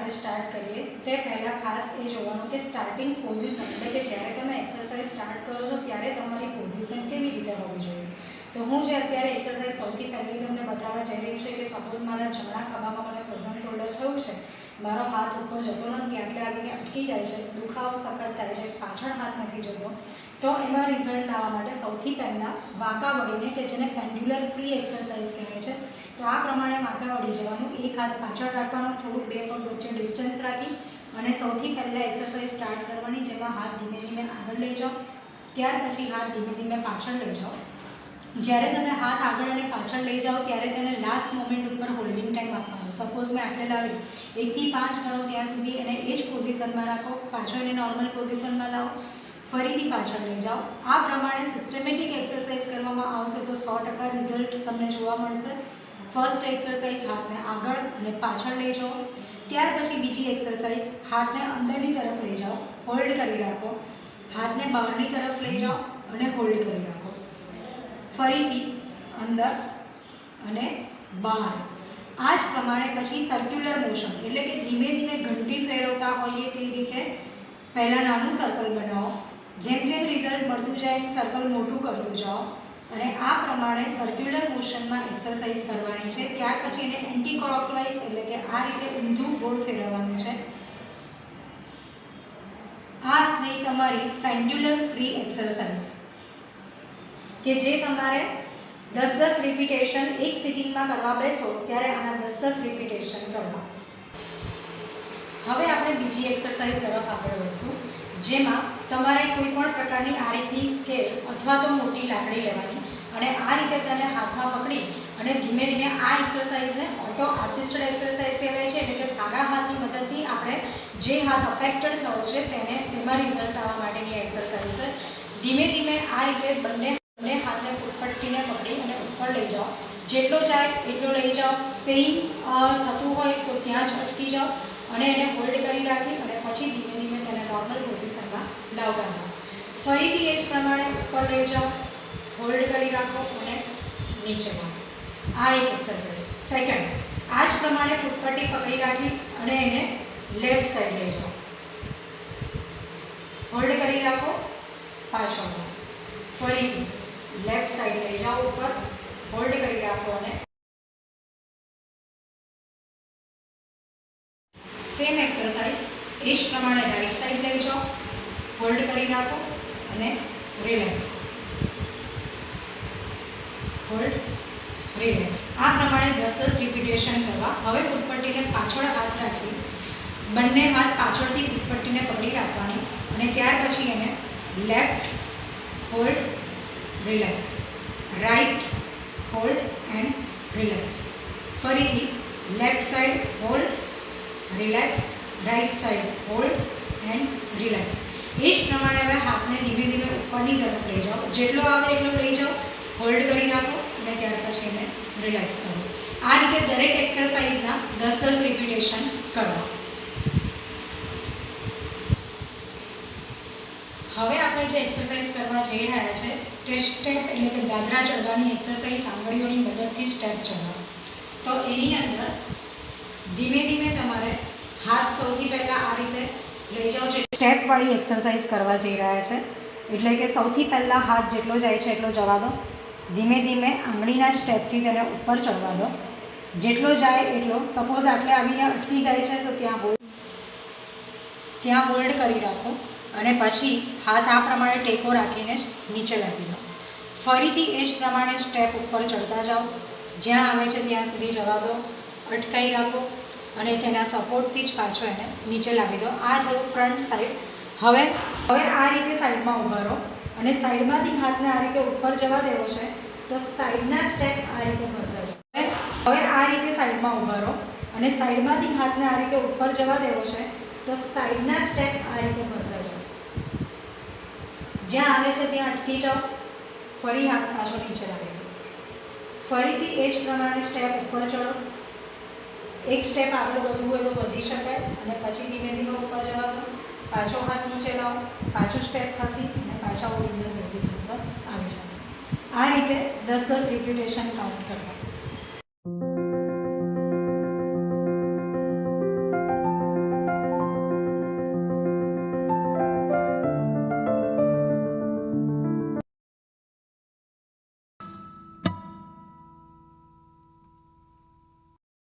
આપણે સ્ટાર્ટ કરીએ તે પહેલાં ખાસ એ જોવાનું કે સ્ટાર્ટિંગ પોઝિશન એટલે કે જ્યારે તમે એક્સરસાઇઝ સ્ટાર્ટ કરો છો ત્યારે તમારી પોઝિશન કેવી રીતે હોવી જોઈએ. તો હું જે અત્યારે એક્સરસાઇઝ સૌથી પહેલી તમને બતાવવા જઈ રહી છું કે સપોઝ મારા જમણા ખભામાં મને ફ્રોઝન શોલ્ડર થયું છે, મારો હાથ ઉપર જતો નથી, આટલે આવીને અટકી જાય છે, દુખાવો સખત થાય છે, પાછળ હાથ નથી જતો, તો એમાં રિઝલ્ટ લાવવા માટે સૌથી પહેલાં વાંકા વળીને કે જેને પેન્ડ્યુલર ફ્રી એક્સરસાઇઝ કહેવાય છે, તો આ પ્રમાણે વાંકા વળી જવાનું. એક હાથ પાછળ રાખવાનો, થોડુંક બે પગ વચ્ચે ડિસ્ટન્સ રાખી અને સૌથી પહેલાં એક્સરસાઇઝ સ્ટાર્ટ કરવાની, જેમાં હાથ ધીમે ધીમે આગળ લઈ જાઓ, ત્યાર પછી હાથ ધીમે ધીમે પાછળ લઈ જાઓ. જ્યારે તમે હાથ આગળ અને પાછળ લઈ જાઓ ત્યારે તેને લાસ્ટ મોમેન્ટ ઉપર હોલ્ડિંગ ટાઈમ આપવાનો. સપોઝ મેં આટલે લાવી 1 થી 5 ગણો ત્યાં સુધી એને એ જ પોઝિશનમાં રાખો, પાછળ એને નોર્મલ પોઝિશનમાં લાવો, ફરીથી પાછળ લઈ જાઓ. આ પ્રમાણે સિસ્ટમેટિક એક્સરસાઇઝ કરવામાં આવશે તો 100% રિઝલ્ટ તમને જોવા મળશે. ફર્સ્ટ એક્સરસાઇઝ હાથને આગળ અને પાછળ લઈ જાઓ, ત્યાર પછી બીજી એક્સરસાઇઝ હાથને અંદરની તરફ લઈ જાઓ, હોલ્ડ કરી રાખો, હાથને બહારની તરફ લઈ જાઓ અને હોલ્ડ કરી રાખો, ફરીથી અંદર અને બહાર. આ જ પ્રમાણે પછી સર્ક્યુલર મોશન એટલે કે ધીમે ધીમે ઘંટી ફેરવતા હોઈએ તે રીતે પહેલાં નાનું સર્કલ બનાવો, જેમ જેમ રિઝલ્ટ મળતું જાય સર્કલ મોટું કરતું જાઓ અને આ પ્રમાણે સર્ક્યુલર મોશનમાં એક્સરસાઇઝ કરવાની છે. ત્યાર પછી એને એન્ટી ક્લોકવાઇઝ એટલે કે આ રીતે ઊંધું ગોળ ફેરવવાનું છે. આ થઈ તમારી પેન્ડ્યુલર ફ્રી એક્સરસાઇઝ કે જે તમારે 10-10 રિપીટેશન એક સિટિંગમાં કરવા બેસો ત્યારે આના 10-10 રિપીટેશન કરવા. હવે આપણે બીજી એક્સરસાઇઝ તરફ આગળ વધશું, જેમાં તમારે કોઈ પણ પ્રકારની આ રીતની સ્કેલ અથવા તો મોટી લાકડી લેવાની અને આ રીતે તેને હાથમાં પકડી અને ધીમે ધીમે આ એક્સરસાઇઝને ઓટો આસિસ્ટેડ એક્સરસાઇઝ કહેવાય છે. એટલે કે સારા હાથની મદદથી આપણે જે હાથ અફેક્ટેડ થયો છે તેને તેમાં રિઝલ્ટ આવવા માટેની એક્સરસાઇઝ છે. ધીમે ધીમે આ રીતે બંને હાથને ફૂટપટ્ટીને પકડી અને ઉપર લઈ જાઓ, જેટલો જાય એટલો લઈ જાઓ. પેઇન થતું હોય તો ત્યાં જ અટકી જાઓ અને એને હોલ્ડ કરી રાખી અને પછી ધીમે ધીમે તેને નોર્મલ પોઝિશનમાં લાવતા જાઓ. ફરીથી એ જ પ્રમાણે ઉપર લઈ જાઓ, હોલ્ડ કરી રાખો અને નીચે લાવો. આ એક એક્સરસાઇઝ. સેકન્ડ, આ જ પ્રમાણે ફૂટપટ્ટી પકડી રાખી અને એને લેફ્ટ સાઈડ લઈ જાઓ, હોલ્ડ કરી રાખો, પાછળ લાવો, ફરીથી લેફ્ટ સાઈડ લઈ જાઓ ઉપર, હોલ્ડ કરી રાખો અને સેમ એક્સરસાઇઝ એ જ પ્રમાણે રાઈટ સાઈડ લઈ જાઓ, હોલ્ડ કરી રાખો અને રિલેક્સ, હોલ્ડ, રિલેક્સ. આ પ્રમાણે 10-10 રિપીટેશન કરવા. હવે ફૂટપટ્ટીને પાછળ હાથ રાખી બંને હાથ પાછળથી ફૂટપટ્ટીને પકડી રાખવાની અને ત્યાર પછી એને left, hold, relax, right, hold and relax, ફરીથી left side hold, relax, right side hold and relax. એ જ પ્રમાણે હવે હાથને ધીમે ધીમે ઉપરની તરફ લઈ જાઓ, જેટલો આવે એટલો લઈ જાઓ, હોલ્ડ કરી રાખો અને ત્યાર પછી એને રિલેક્સ કરો. આ રીતે દરેક એક્સરસાઇઝના 10-10 રિપીટેશન કરવા. હવે આપણે જે એક્સરસાઇઝ કરવા જઈ રહ્યા છે તે સ્ટેપ એટલે કે દાદરા ચડવાની એક્સરસાઇઝ, આંગળીઓની મદદથી સ્ટેપ ચડવા. તો એની અંદર ધીમે ધીમે તમારે હાથ સૌથી પહેલાં આ રીતે લઈ જાઓ. જે સ્ટેપવાળી એક્સરસાઇઝ કરવા જઈ રહ્યા છે એટલે કે સૌથી પહેલાં હાથ જેટલો જાય છે એટલો જવા દો, ધીમે ધીમે આંગળીના સ્ટેપથી તેને ઉપર ચડવા દો, જેટલો જાય એટલો. સપોઝ આટલે આવીને અટકી જાય છે તો ત્યાં હોલ્ડ કરી રાખો અને પછી હાથ આ પ્રમાણે ટેકો રાખીને જ નીચે લાવી દો. ફરીથી એ જ પ્રમાણે સ્ટેપ ઉપર ચડતા જાઓ, જ્યાં આવે છે ત્યાં સુધી જવા દો, અટકાઈ રાખો અને તેના સપોર્ટથી જ પાછો એને નીચે લાવી દો. આ થયું ફ્રન્ટ સાઈડ. હવે આ રીતે સાઈડમાં ઊભા રહો અને સાઈડમાંથી હાથને આ રીતે ઉપર જવા દેવો છે તો સાઈડના સ્ટેપ આ રીતે ભરતા જાઓ. હવે આ રીતે સાઈડમાં ઊભા રહો અને સાઈડમાંથી હાથને આ રીતે ઉપર જવા દેવો છે તો સાઈડના સ્ટેપ આ રીતે ભરતા જાઓ, જ્યાં આવે છે ત્યાં અટકી જાઓ, ફરી હાથ પાછો નીચે લાવી દો, ફરીથી એ જ પ્રમાણે સ્ટેપ ઉપર ચડો. એક સ્ટેપ આગળ વધવું હોય તો વધી શકાય અને પછી ધીમે ધીમે ઉપર જવા દો, પાછો હાથ નીચે લાવો, પાછું સ્ટેપ ખસી અને પાછા ઓરિજિનલ પોઝિશન પર આવી જાઓ. આ રીતે 10-10 રિપીટેશન કાઉન્ટ કરવા.